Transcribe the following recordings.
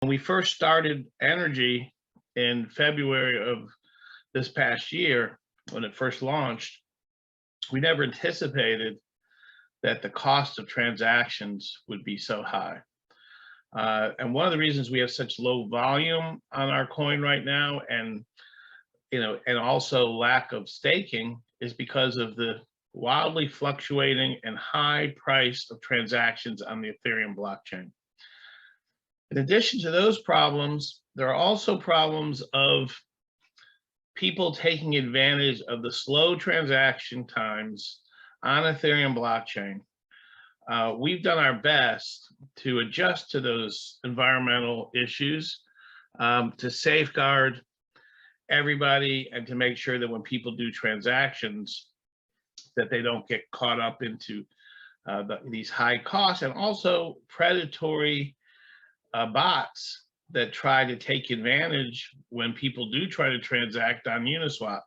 When we first started Energy in February of this past year, when it first launched, we never anticipated that the cost of transactions would be so high. And one of the reasons we have such low volume on our coin right now, and and also lack of staking, is because of the wildly fluctuating and high price of transactions on the Ethereum blockchain. In addition to those problems, there are also problems of people taking advantage of the slow transaction times on Ethereum blockchain. We've done our best to adjust to those environmental issues, to safeguard everybody and to make sure that when people do transactions, that they don't get caught up into these high costs, and also predatory bots that try to take advantage when people do try to transact on Uniswap.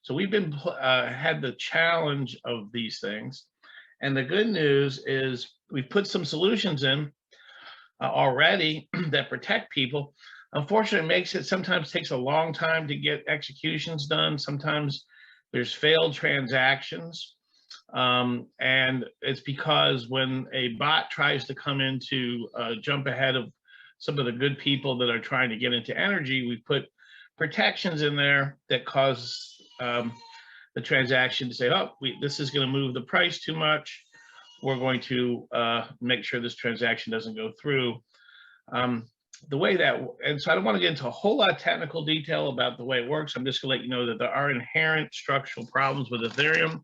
So we've been had the challenge of these things. And the good news is we've put some solutions in already that protect people. Unfortunately, it makes it sometimes takes a long time to get executions done. Sometimes there's failed transactions. And it's because when a bot tries to come in to jump ahead of some of the good people that are trying to get into energy, we put protections in there that cause the transaction to say, oh, this is going to move the price too much. We're going to make sure this transaction doesn't go through. The way that, and so I don't want to get into a whole lot of technical detail about the way it works. I'm just going to let you know that there are inherent structural problems with Ethereum.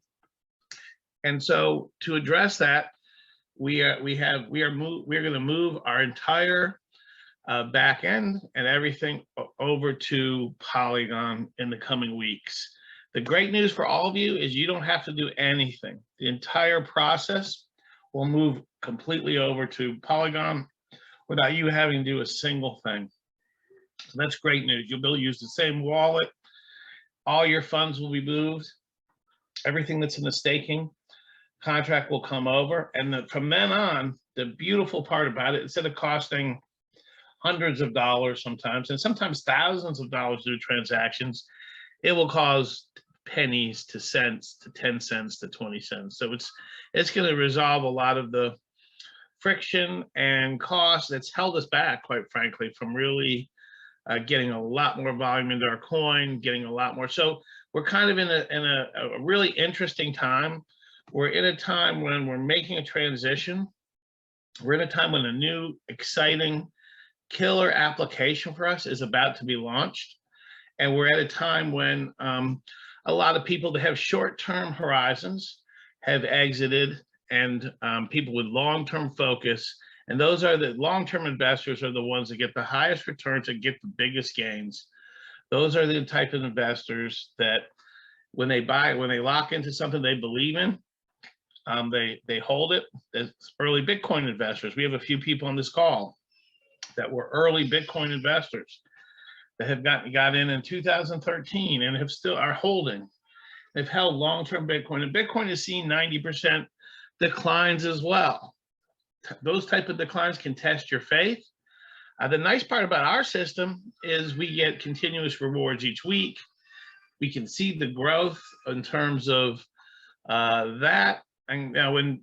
And so to address that, we're going to move our entire back end and everything over to Polygon in the coming weeks. The great news for all of you is you don't have to do anything. The entire process will move completely over to Polygon without you having to do a single thing. So that's great news. You'll be able to use the same wallet. All your funds will be moved. Everything that's in the staking contract will come over. And from then on, the beautiful part about it, instead of costing hundreds of dollars sometimes, and sometimes thousands of dollars to do transactions, it will cost pennies to cents, to 10 cents, to 20 cents. So it's going to resolve a lot of the friction and cost that's held us back, quite frankly, from really getting a lot more volume into our coin, getting a lot more. So we're kind of in a really interesting time. We're in a time when we're making a transition. We're in a time when a new, exciting, killer application for us is about to be launched. And we're at a time when a lot of people that have short-term horizons have exited, and people with long-term focus, and those are the long-term investors are the ones that get the highest returns and get the biggest gains. Those are the type of investors that when they lock into something they believe in, they hold it. As early Bitcoin investors, we have a few people on this call that were early Bitcoin investors that have got in 2013 and have still are holding. They've held long-term Bitcoin, and Bitcoin has seen 90% declines as well. Those type of declines can test your faith. The nice part about our system is we get continuous rewards each week. We can see the growth in terms of that. And now when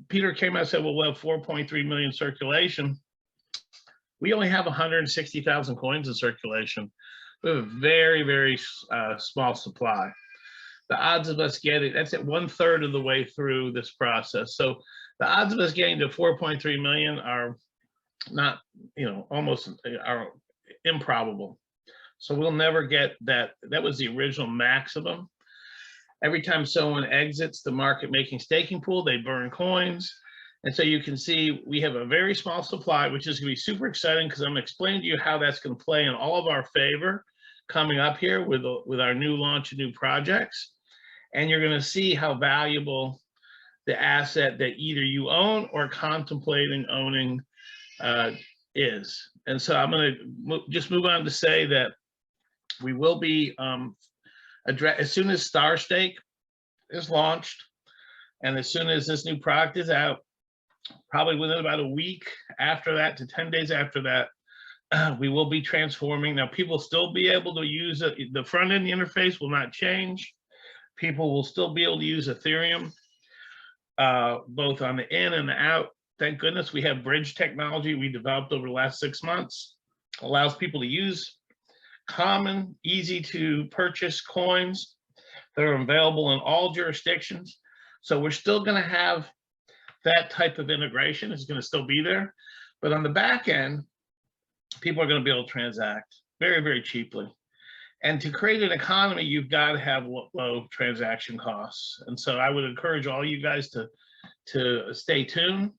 Peter came out and said, well, we'll have 4.3 million circulation, we only have 160,000 coins in circulation. We have a very, very small supply. The odds of us getting, that's at 1/3 of the way through this process. So the odds of us getting to 4.3 million are not, almost are improbable. So we'll never get that. That was the original maximum. Every time someone exits the market making staking pool, they burn coins. And so you can see we have a very small supply, which is going to be super exciting because I'm explaining to you how that's going to play in all of our favor coming up here with our new launch of new projects. And you're going to see how valuable the asset that either you own or contemplating owning is. And so I'm going to just move on to say that we will be, as soon as Star Stake is launched, and as soon as this new product is out, probably within about a week after that to 10 days after that, We will be transforming. Now, people still be able to use it. The front end interface will not change. People will still be able to use Ethereum, both on the in and the out. Thank goodness we have bridge technology we developed over the last 6 months. Allows people to use common, easy to purchase coins that are available in all jurisdictions. So we're still going to have that type of integration. It's going to still be there. But on the back end, people are going to be able to transact very, very cheaply. And to create an economy, you've got to have low transaction costs. And so I would encourage all you guys to stay tuned.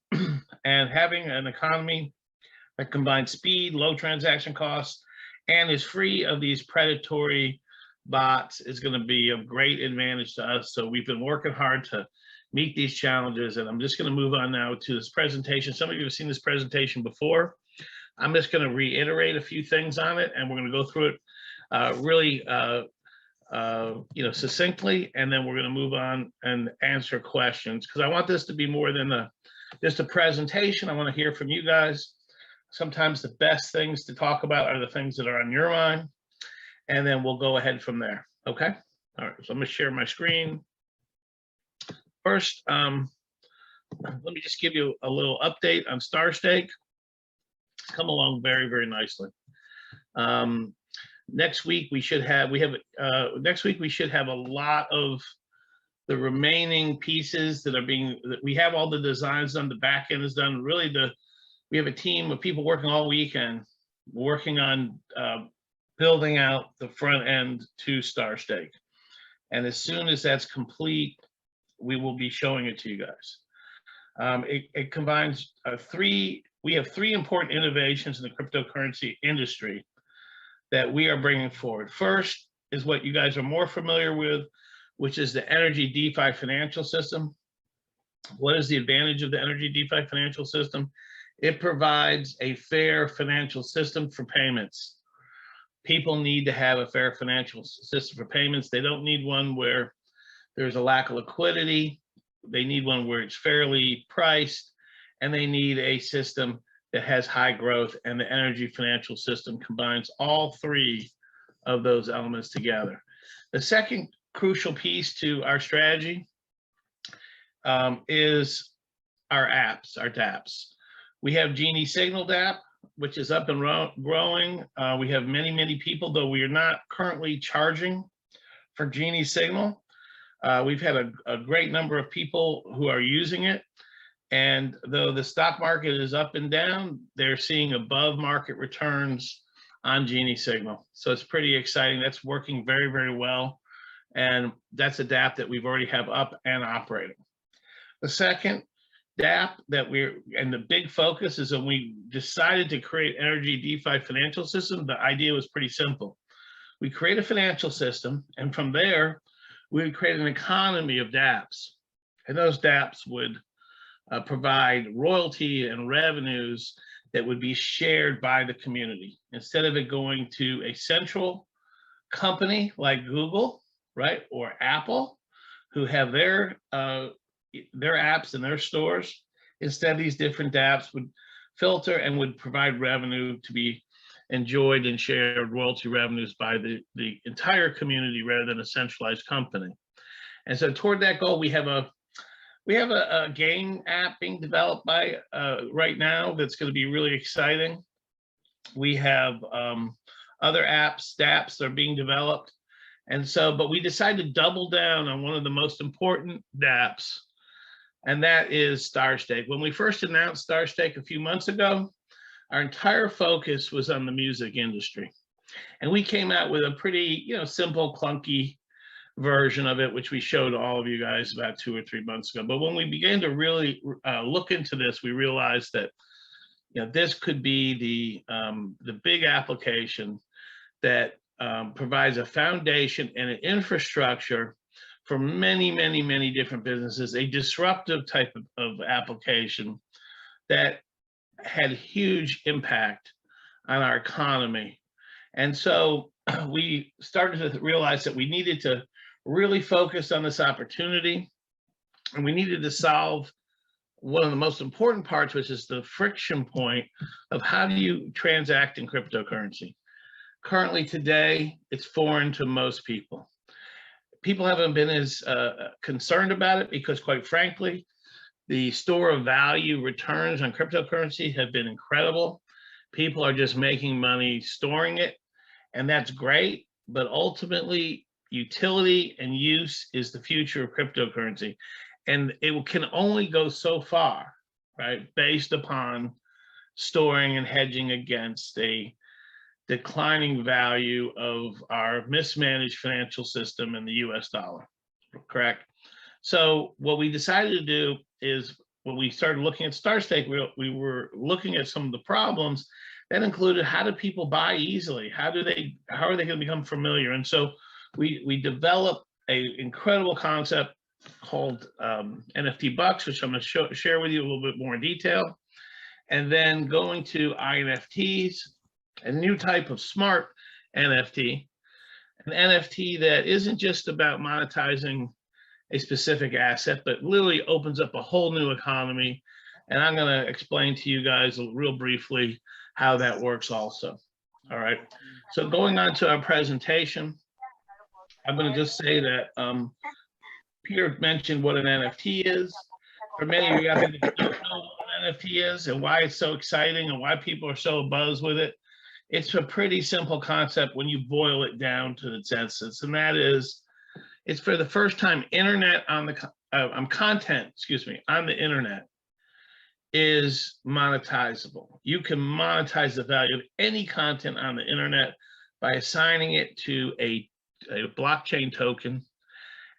And having an economy that combines speed, low transaction costs, and is free of these predatory bots is going to be of great advantage to us. So we've been working hard to meet these challenges. And I'm just going to move on now to this presentation. Some of you have seen this presentation before. I'm just going to reiterate a few things on it, and we're going to go through it really succinctly, and then we're going to move on and answer questions, because I want this to be more than just a presentation. I want to hear from you guys. Sometimes the best things to talk about are the things that are on your mind, and then we'll go ahead from there. Okay. All right. So I'm going to share my screen. First, let me just give you a little update on StarStake. It's come along very, very nicely. Next week we should have a lot of the remaining pieces that are we have all the designs done, the back end is done. Really, we have a team of people working all weekend, working on building out the front end to StarStake. And as soon as that's complete, we will be showing it to you guys. It combines we have three important innovations in the cryptocurrency industry that we are bringing forward. First is what you guys are more familiar with, which is the NRGY DeFi financial system. What is the advantage of the NRGY DeFi financial system? It provides a fair financial system for payments. People need to have a fair financial system for payments. They don't need one where there's a lack of liquidity. They need one where it's fairly priced, and they need a system that has high growth, and the NRGY financial system combines all three of those elements together. The second crucial piece to our strategy is our apps, our dApps. We have Genie Signal dApp, which is up and growing. We have many, many people, though we are not currently charging for Genie Signal. We've had a great number of people who are using it. And though the stock market is up and down, they're seeing above market returns on Genie Signal. So it's pretty exciting. That's working very, very well. And that's a dApp that we've already have up and operating. The second dApp and the big focus is when we decided to create NRGY DeFi financial system, the idea was pretty simple. We create a financial system, and from there, we would create an economy of dApps. And those dApps would provide royalty and revenues that would be shared by the community, instead of it going to a central company like Google, right, or Apple, who have their apps in their stores. Instead, these different dApps would filter and would provide revenue to be enjoyed and shared, royalty revenues by the entire community rather than a centralized company. And so toward that goal, we have a game app being developed by right now that's going to be really exciting. We have other apps, dApps that are being developed. And so, but we decided to double down on one of the most important dApps, and that is StarStake. When we first announced StarStake a few months ago, our entire focus was on the music industry. And we came out with a pretty, simple, clunky version of it, which we showed all of you guys about 2 or 3 months ago. But when we began to really look into this, we realized that this could be the big application that provides a foundation and an infrastructure for many, many, many different businesses, a disruptive type of application that had huge impact on our economy. And so we started to realize that we needed to really focus on this opportunity, and we needed to solve one of the most important parts, which is the friction point of how do you transact in cryptocurrency. Currently today, it's foreign to most people. People haven't been as concerned about it because, quite frankly, the store of value returns on cryptocurrency have been incredible. People are just making money storing it, and that's great. But ultimately, utility and use is the future of cryptocurrency. And it can only go so far, right, based upon storing and hedging against a declining value of our mismanaged financial system in the US dollar, correct? So what we decided to do is when we started looking at StarStake, we were looking at some of the problems that included how do people buy easily? How are they going to become familiar? And so we developed an incredible concept called NFT Bucks, which I'm going to share with you a little bit more in detail. And then going to INFTs, a new type of smart NFT, an NFT that isn't just about monetizing a specific asset, but literally opens up a whole new economy. And I'm going to explain to you guys real briefly how that works also. All right. So going on to our presentation, I'm going to just say that Peter mentioned what an NFT is. For many of you out there that don't know what an NFT is and why it's so exciting and why people are so buzzed with it, it's a pretty simple concept when you boil it down to its essence, and that is, it's for the first time internet on the content, excuse me, on the internet is monetizable. You can monetize the value of any content on the internet by assigning it to a blockchain token.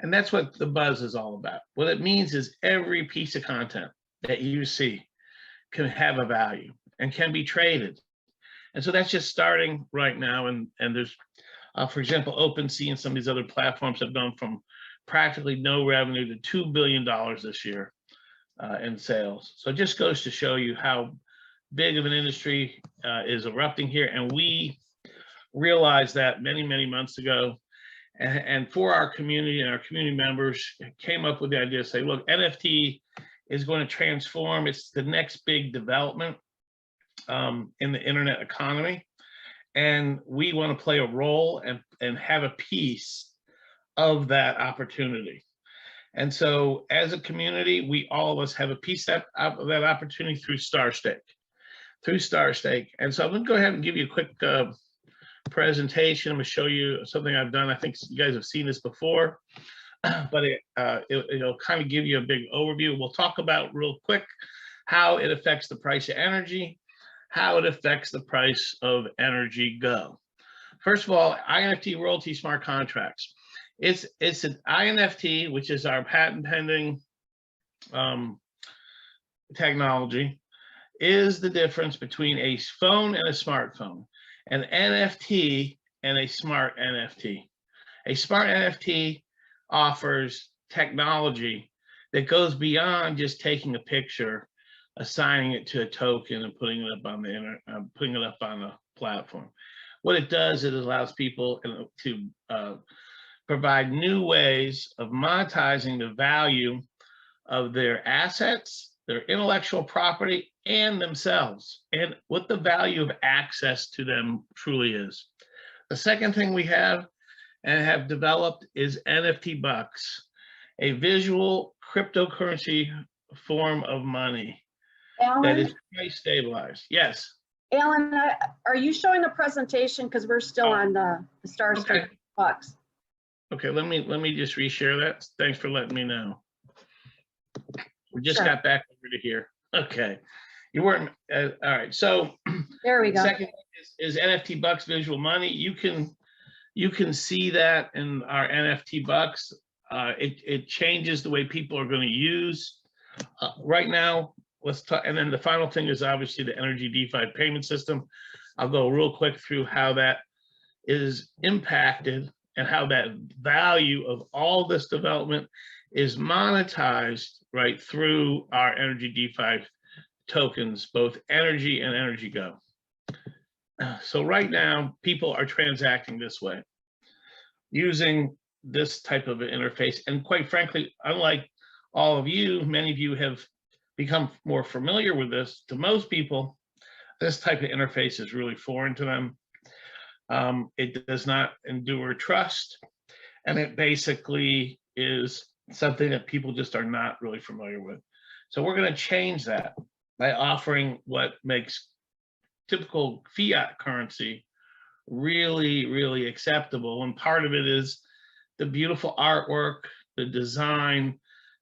And that's what the buzz is all about. What it means is every piece of content that you see can have a value and can be traded. And so that's just starting right now. And there's, for example, OpenSea and some of these other platforms have gone from practically no revenue to $2 billion this year in sales. So it just goes to show you how big of an industry is erupting here. And we realized that many, many months ago. And for our community and our community members came up with the idea to say, look, NFT is going to transform. It's the next big development in the internet economy. And we want to play a role and have a piece of that opportunity. And so as a community, we all of us have a piece of that opportunity through StarStake. And so I'm going to go ahead and give you a quick presentation. I'm going to show you something I've done. I think you guys have seen this before, but it'll kind of give you a big overview. We'll talk about real quick how it affects the price of energy, how it affects the price of NRGY. First of all, INFT royalty smart contracts. It's an INFT, which is our patent pending technology, is the difference between a phone and a smartphone, an NFT and a smart NFT. A smart NFT offers technology that goes beyond just taking a picture, assigning it to a token, and putting it up on the platform. What it does, it allows people to provide new ways of monetizing the value of their assets, their intellectual property, and themselves, and what the value of access to them truly is. The second thing we have and have developed is NFT Bucks, a visual cryptocurrency form of money that is price stabilized. Yes. Alan, are you showing the presentation? Because we're still on the StarStake Bucks. Okay, let me just reshare that. Thanks for letting me know. We just got back over to here. Okay, you weren't all right. So there we go. Second is NFT Bucks visual money. You can see that in our NFT Bucks. It changes the way people are going to use. Right now, let's talk. And then the final thing is obviously the NRGY DeFi payment system. I'll go real quick through how that is impacted and how that value of all this development is monetized right through our NRGY DeFi tokens, both Energy and NRGY. So right now, people are transacting this way, using this type of an interface. And quite frankly, unlike all of you, many of you have become more familiar with this, to most people, this type of interface is really foreign to them. It does not endure trust, and it basically is something that people just are not really familiar with. So we're going to change that by offering what makes typical fiat currency really, really acceptable. And part of it is the beautiful artwork, the design,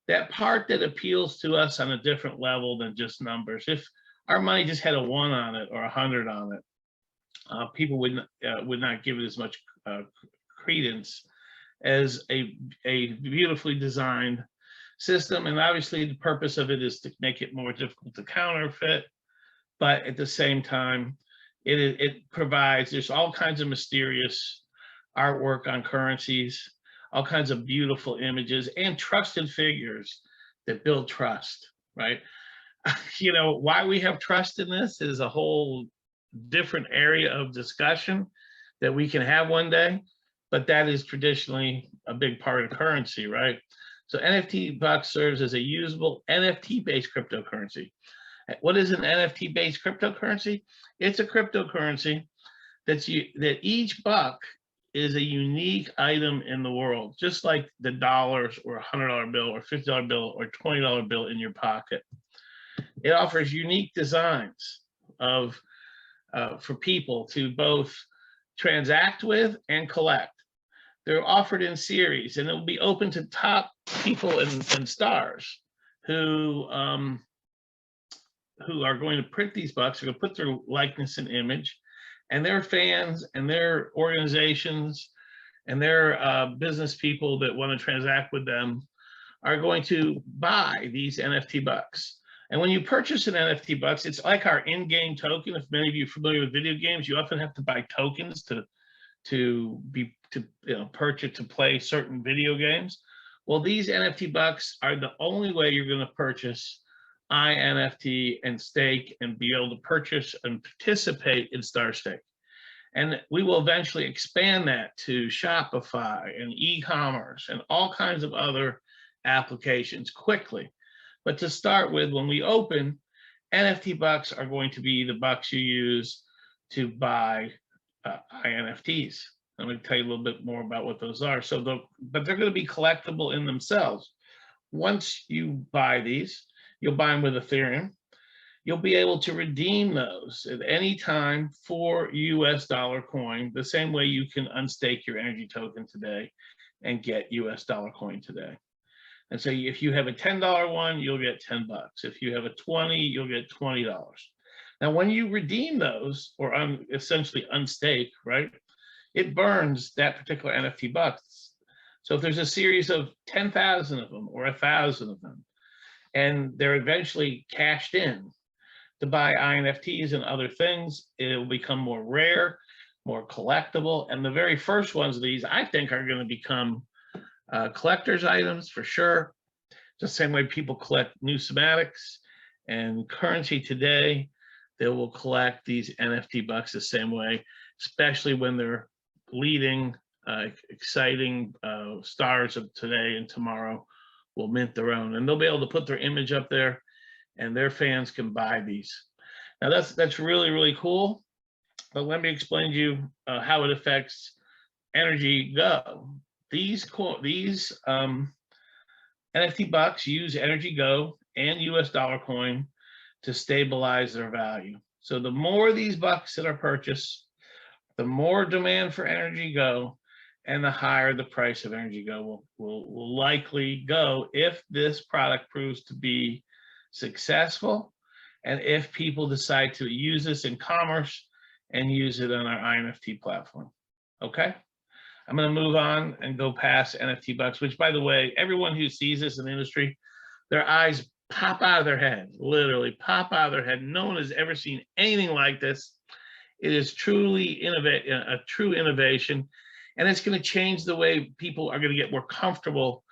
that part that appeals to us on a different level than just numbers. If our money just had a 1 on it or 100 on it, people would not give it as much credence as a beautifully designed system. And obviously the purpose of it is to make it more difficult to counterfeit, but at the same time, it provides, there's all kinds of mysterious artwork on currencies, all kinds of beautiful images and trusted figures that build trust, right? You know, why we have trust in this is a whole different area of discussion that we can have one day, but that is traditionally a big part of currency, right? So NFT Bucks serves as a usable NFT-based cryptocurrency. What is an NFT-based cryptocurrency? It's a cryptocurrency that each buck is a unique item in the world, just like the dollars or $100 bill or $50 bill or $20 bill in your pocket. It offers unique designs for people to both transact with and collect. They're offered in series, and it will be open to top people and stars who are going to print these bucks. They're going to put their likeness and image, and their fans and their organizations and their business people that want to transact with them are going to buy these NFT bucks. And when you purchase an NFT bucks, it's like our in-game token. If many of you are familiar with video games, you often have to buy tokens to purchase to play certain video games. Well, these NFT bucks are the only way you're going to purchase iNFT and stake and be able to purchase and participate in Star Stake. And we will eventually expand that to Shopify and e-commerce and all kinds of other applications quickly. But to start with, when we open, NFT bucks are going to be the bucks you use to buy iNFTs. I'm going to tell you a little bit more about what those are. But they're going to be collectible in themselves. Once you buy these, you'll buy them with Ethereum. You'll be able to redeem those at any time for US dollar coin, the same way you can unstake your energy token today and get US dollar coin today. And so if you have a $10 one, you'll get 10 bucks. If you have a 20, you'll get $20. Now, when you redeem those or essentially unstake, right, it burns that particular NFT bucks. So if there's a series of 10,000 of them or 1,000 of them, and they're eventually cashed in to buy iNFTs and other things, it will become more rare, more collectible. And the very first ones of these, I think, are going to become collector's items for sure. The same way people collect numismatics and currency today, they will collect these NFT bucks the same way, especially when they're leading, exciting stars of today and tomorrow will mint their own, and they'll be able to put their image up there, and their fans can buy these. Now that's really, really cool. But let me explain to you how it affects NRGY. These NFT bucks use NRGY and US dollar coin to stabilize their value. So the more these bucks that are purchased, the more demand for NRGY, and the higher the price of NRGY will likely go if this product proves to be successful, and if people decide to use this in commerce and use it on our iNFT platform. Okay, I'm going to move on and go past NFT bucks, which, by the way, everyone who sees this in the industry, their eyes pop out of their head, literally pop out of their head. No one has ever seen anything like this. It is truly a true innovation, and it's going to change the way people are going to get more comfortable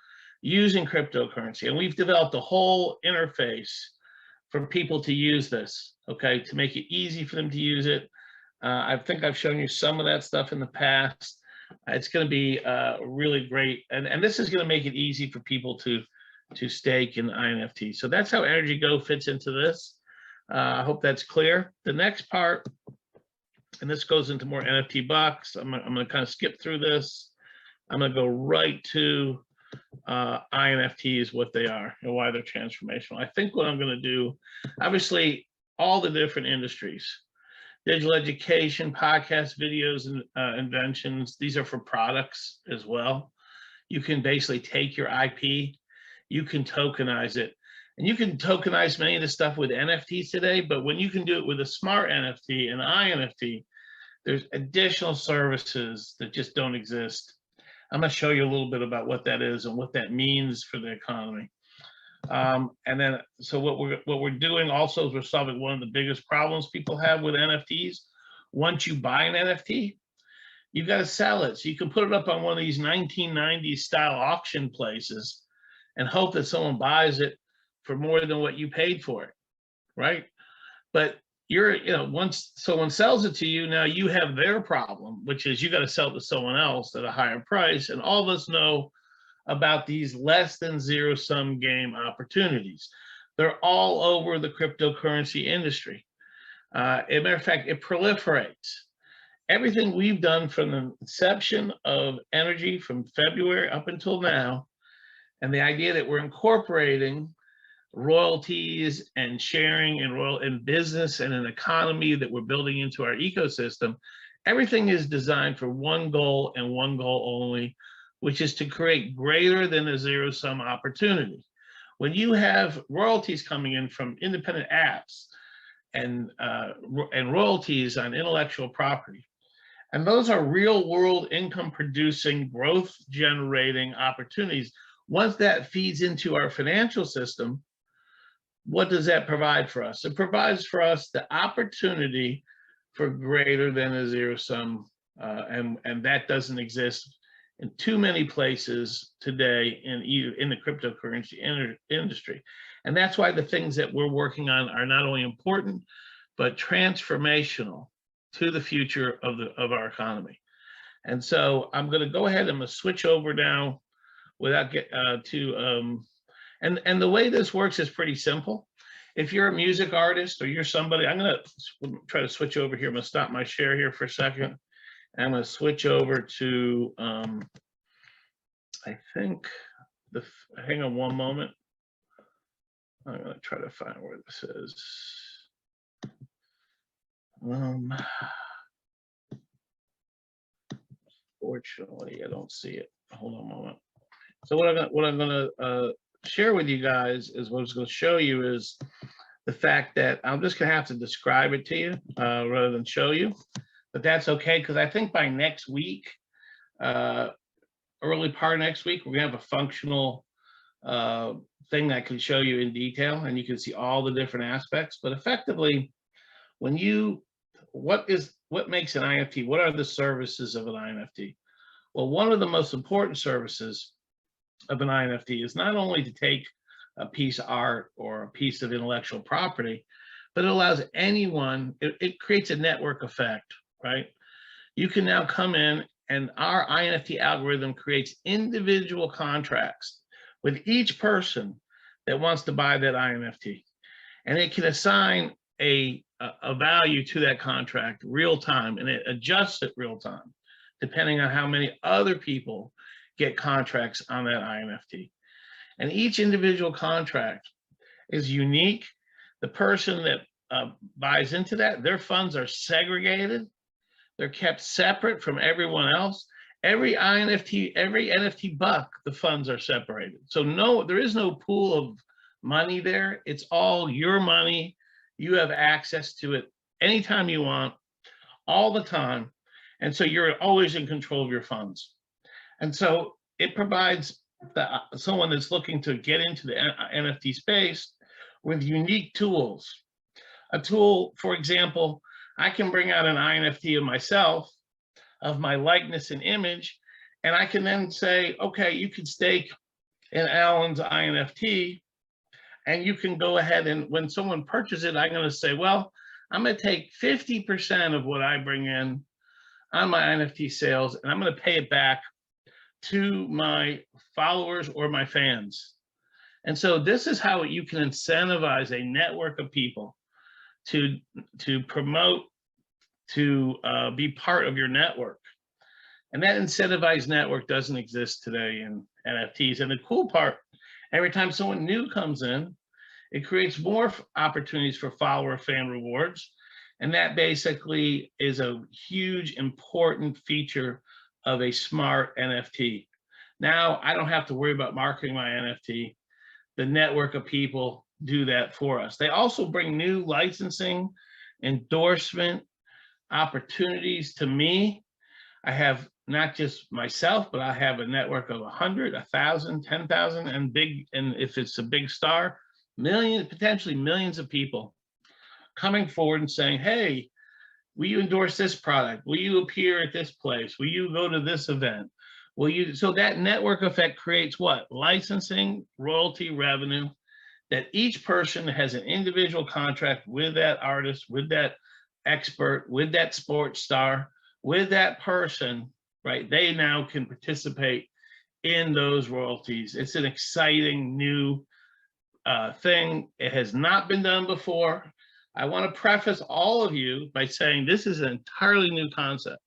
using cryptocurrency. And we've developed a whole interface for people to use this, okay, to make it easy for them to use it. I think I've shown you some of that stuff in the past. It's going to be really great. And this is going to make it easy for people to to stake in INFT. So that's how NRGY fits into this. I hope that's clear. The next part, and this goes into more NFT bucks. I'm gonna kind of skip through this. I'm gonna go right to INFTs, what they are and why they're transformational. I think what I'm gonna do, obviously, all the different industries, digital education, podcasts, videos, and inventions, these are for products as well. You can basically take your IP, you can tokenize it, and you can tokenize many of the stuff with NFTs today, but when you can do it with a smart NFT and INFT, there's additional services that just don't exist. I'm going to show you a little bit about what that is and what that means for the economy. And then, so what we're doing also is we're solving one of the biggest problems people have with NFTs. Once you buy an NFT, you've got to sell it. So you can put it up on one of these 1990s style auction places and hope that someone buys it for more than what you paid for it, right? But once someone sells it to you, now you have their problem, which is you got to sell it to someone else at a higher price. And all of us know about these less than zero sum game opportunities. They're all over the cryptocurrency industry. As a matter of fact, it proliferates. Everything we've done from the inception of NRGY from February up until now, and the idea that we're incorporating royalties and sharing and business and an economy that we're building into our ecosystem, everything is designed for one goal and one goal only, which is to create greater than a zero sum opportunity. When you have royalties coming in from independent apps and royalties on intellectual property, and those are real world income producing, growth generating opportunities. Once that feeds into our financial system, what does that provide for us? It provides for us the opportunity for greater than a zero sum, and that doesn't exist in too many places today in the cryptocurrency industry. And that's why the things that we're working on are not only important, but transformational to the future of our economy. And so I'm going to go ahead and I'm going to switch over now without and the way this works is pretty simple. If you're a music artist or you're somebody, I'm going to try to switch over here. I'm going to stop my share here for a second. And I'm going to switch over to, I think, hang on one moment. I'm going to try to find where this is. Fortunately, I don't see it. Hold on a moment. So what I'm going to share with you guys is what I was going to show you is the fact that I'm just going to have to describe it to you rather than show you, but that's okay because I think by next week, early part of next week, we're going to have a functional thing that can show you in detail and you can see all the different aspects. But effectively, when what makes an INFT? What are the services of an INFT? Well, one of the most important services of an INFT is not only to take a piece of art or a piece of intellectual property, but it allows anyone, it creates a network effect, right? You can now come in and our INFT algorithm creates individual contracts with each person that wants to buy that INFT. And it can assign a value to that contract real time, and it adjusts it real time, depending on how many other people get contracts on that INFT. And each individual contract is unique. The person that buys into that, their funds are segregated. They're kept separate from everyone else. Every NFT buck, the funds are separated. So there is no pool of money there. It's all your money. You have access to it anytime you want, all the time. And so you're always in control of your funds. And so it provides someone that's looking to get into the NFT space with unique tools. A tool, for example, I can bring out an INFT of myself, of my likeness and image, and I can then say, okay, you can stake in Alan's INFT, and you can go ahead and when someone purchases it, I'm going to say, well, I'm going to take 50% of what I bring in on my NFT sales, and I'm going to pay it back to my followers or my fans. And so this is how you can incentivize a network of people to promote, to be part of your network. And that incentivized network doesn't exist today in NFTs. And the cool part, every time someone new comes in, it creates more opportunities for follower fan rewards. And that basically is a huge, important feature of a smart NFT. Now I don't have to worry about marketing my NFT. The network of people do that for us. They also bring new licensing, endorsement opportunities to me. I have not just myself, but I have a network of 100, 1,000, 10,000, and if it's a big star, millions, potentially millions of people coming forward and saying, hey, will you endorse this product? Will you appear at this place? Will you go to this event? Will you? So that network effect creates what? Licensing, royalty revenue, that each person has an individual contract with that artist, with that expert, with that sports star, with that person, right? They now can participate in those royalties. It's an exciting new thing. It has not been done before. I want to preface all of you by saying this is an entirely new concept.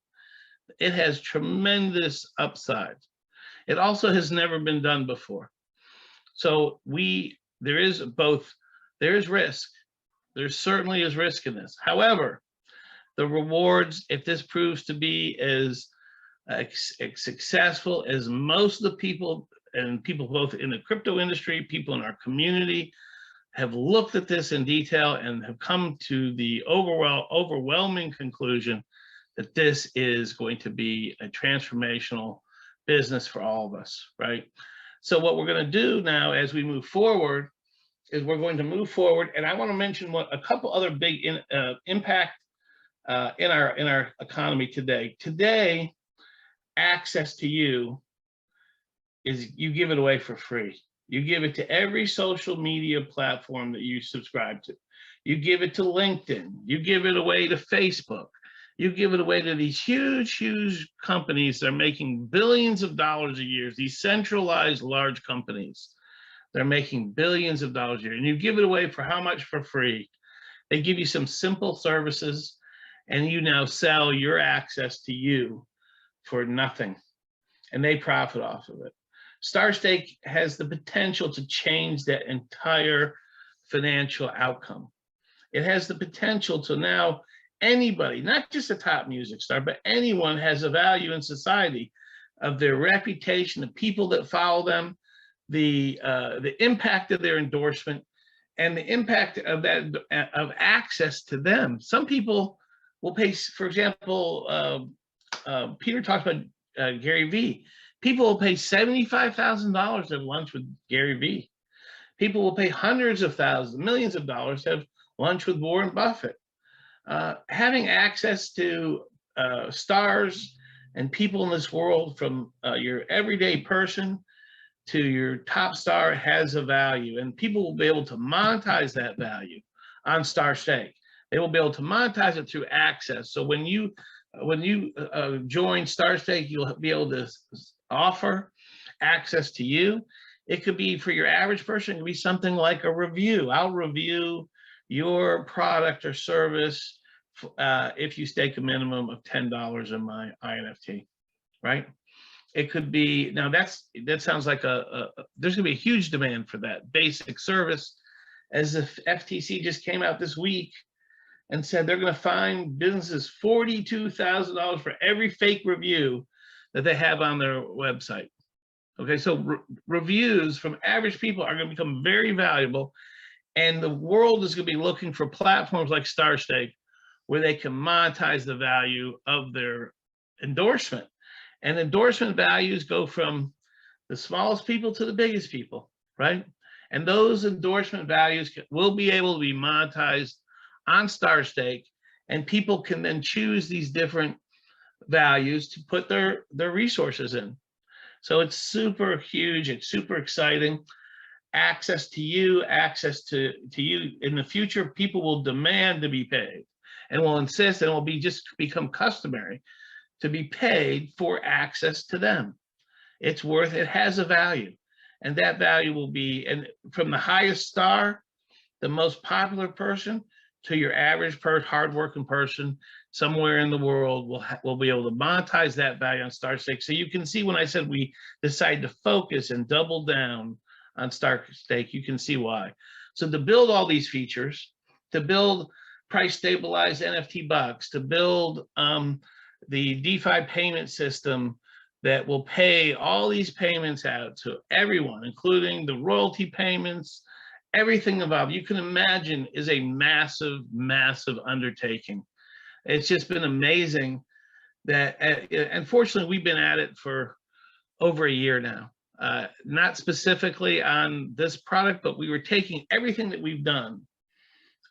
It has tremendous upside. It also has never been done before. So there is risk. There certainly is risk in this. However, the rewards, if this proves to be as successful as most of the people, and people both in the crypto industry, people in our community, have looked at this in detail and have come to the overwhelming conclusion that this is going to be a transformational business for all of us, right? So what we're going to do now as we move forward is we're going to move forward, and I want to mention a couple other big impact in our economy today. Today, access to you is you give it away for free. You give it to every social media platform that you subscribe to. You give it to LinkedIn. You give it away to Facebook. You give it away to these huge, huge companies that are making billions of dollars a year, these centralized large companies. They're making billions of dollars a year. And you give it away for how much? For free. They give you some simple services, and you now sell your access to you for nothing. And they profit off of it. StarStake has the potential to change that entire financial outcome. It has the potential to now anybody, not just a top music star, but anyone has a value in society of their reputation, the people that follow them, the impact of their endorsement, and the impact of that of access to them. Some people will pay, for example, Peter talks about Gary Vee. People will pay $75,000 to have lunch with Gary Vee. People will pay hundreds of thousands, millions of dollars to have lunch with Warren Buffett. Having access to stars and people in this world, from your everyday person to your top star, has a value, and people will be able to monetize that value on StarStake. They will be able to monetize it through access. So when you join StarStake, you'll be able to offer access to you. It could be, for your average person, it could be something like a review. I'll review your product or service if you stake a minimum of $10 in my INFT, right? It could be, now that sounds like there's gonna be a huge demand for that basic service, as the FTC just came out this week and said they're gonna fine businesses $42,000 for every fake review that they have on their website. Okay, so reviews from average people are gonna become very valuable, and the world is gonna be looking for platforms like StarStake where they can monetize the value of their endorsement. And endorsement values go from the smallest people to the biggest people, right? And those endorsement values will be able to be monetized on StarStake, and people can then choose these different values to put their resources in. So it's super huge, it's super exciting. Access to you, access to you. In the future, people will demand to be paid, and will insist, and it will become customary to be paid for access to them. It has a value. And that value will be, and from the highest star, the most popular person, to your average hardworking person somewhere in the world, will be able to monetize that value on Star Stake. So you can see when I said we decided to focus and double down on Star Stake, you can see why. So to build all these features, to build price stabilized NFT bucks, to build the DeFi payment system that will pay all these payments out to everyone, including the royalty payments, everything involved, you can imagine, is a massive, massive undertaking. It's just been amazing that, unfortunately, we've been at it for over a year now. Not specifically on this product, but we were taking everything that we've done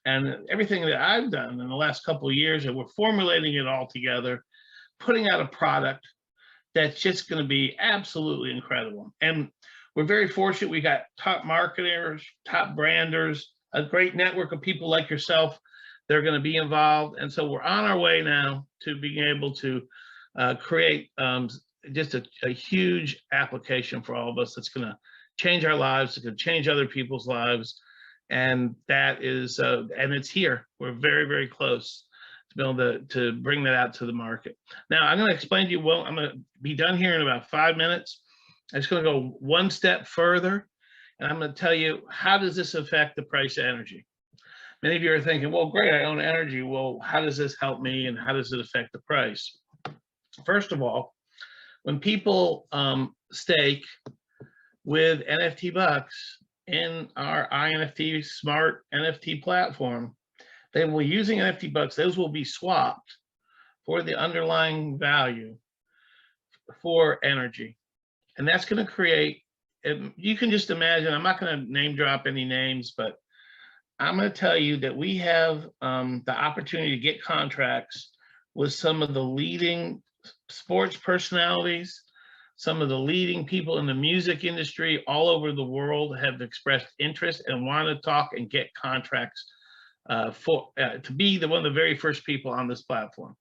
and everything that I've done in the last couple of years, and we're formulating it all together, putting out a product that's just going to be absolutely incredible. And we're very fortunate. We got top marketers, top branders, a great network of people like yourself that are going to be involved. And so we're on our way now to being able to create just a huge application for all of us that's going to change our lives, it's going to change other people's lives. And that is, and it's here. We're very, very close to be able to bring that out to the market. Now, I'm going to explain to you, well, I'm going to be done here in about 5 minutes. I'm just going to go one step further, and I'm going to tell you, how does this affect the price of energy? Many of you are thinking, well, great, I own energy. Well, how does this help me, and how does it affect the price? First of all, when people stake with NFT bucks in our INFT smart NFT platform, they will be using NFT bucks. Those will be swapped for the underlying value for energy. And that's going to create, you can just imagine, I'm not going to name drop any names, but I'm going to tell you that we have the opportunity to get contracts with some of the leading sports personalities, some of the leading people in the music industry all over the world have expressed interest and want to talk and get contracts to be one of the very first people on this platform.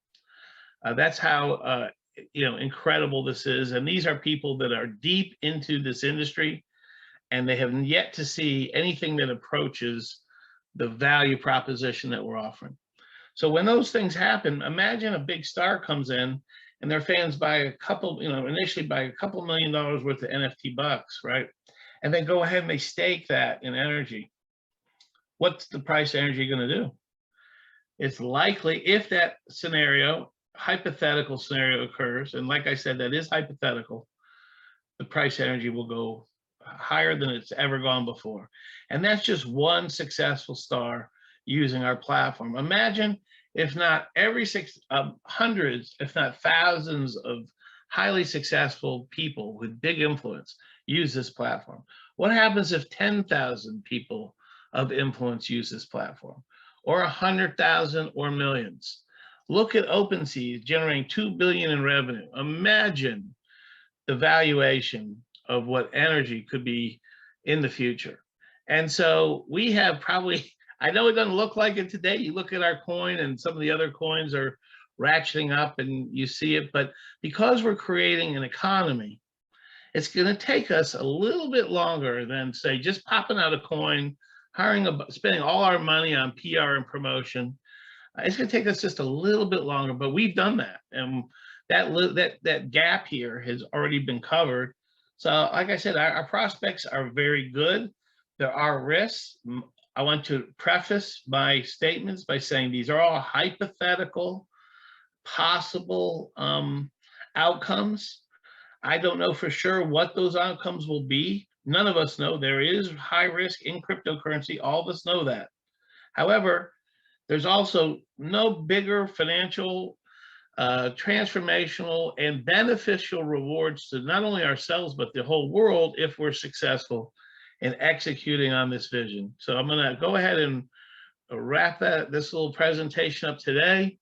That's how incredible this is. And these are people that are deep into this industry, and they have yet to see anything that approaches the value proposition that we're offering. So when those things happen, imagine a big star comes in and their fans buy a couple, initially buy a couple $1 million worth of NFT bucks, right? And then go ahead and they stake that in energy. What's the price of energy going to do? It's likely, if that scenario, hypothetical scenario occurs, and like I said, that is hypothetical, the price of energy will go higher than it's ever gone before. And that's just one successful star using our platform. Imagine if not hundreds, if not thousands of highly successful people with big influence use this platform. What happens if 10,000 people of influence use this platform, or 100,000 or millions? Look at OpenSea generating $2 billion in revenue. Imagine the valuation of what energy could be in the future. And so we have probably, I know it doesn't look like it today. You look at our coin and some of the other coins are ratcheting up and you see it, but because we're creating an economy, it's going to take us a little bit longer than, say, just popping out a coin, spending all our money on PR and promotion. It's going to take us just a little bit longer, but we've done that. And that gap here has already been covered. So like I said, our prospects are very good. There are risks. I want to preface my statements by saying these are all hypothetical, possible outcomes. I don't know for sure what those outcomes will be. None of us know. There is high risk in cryptocurrency. All of us know that. However, there's also no bigger financial, transformational, and beneficial rewards to not only ourselves, but the whole world if we're successful in executing on this vision. So I'm going to go ahead and wrap this little presentation up today.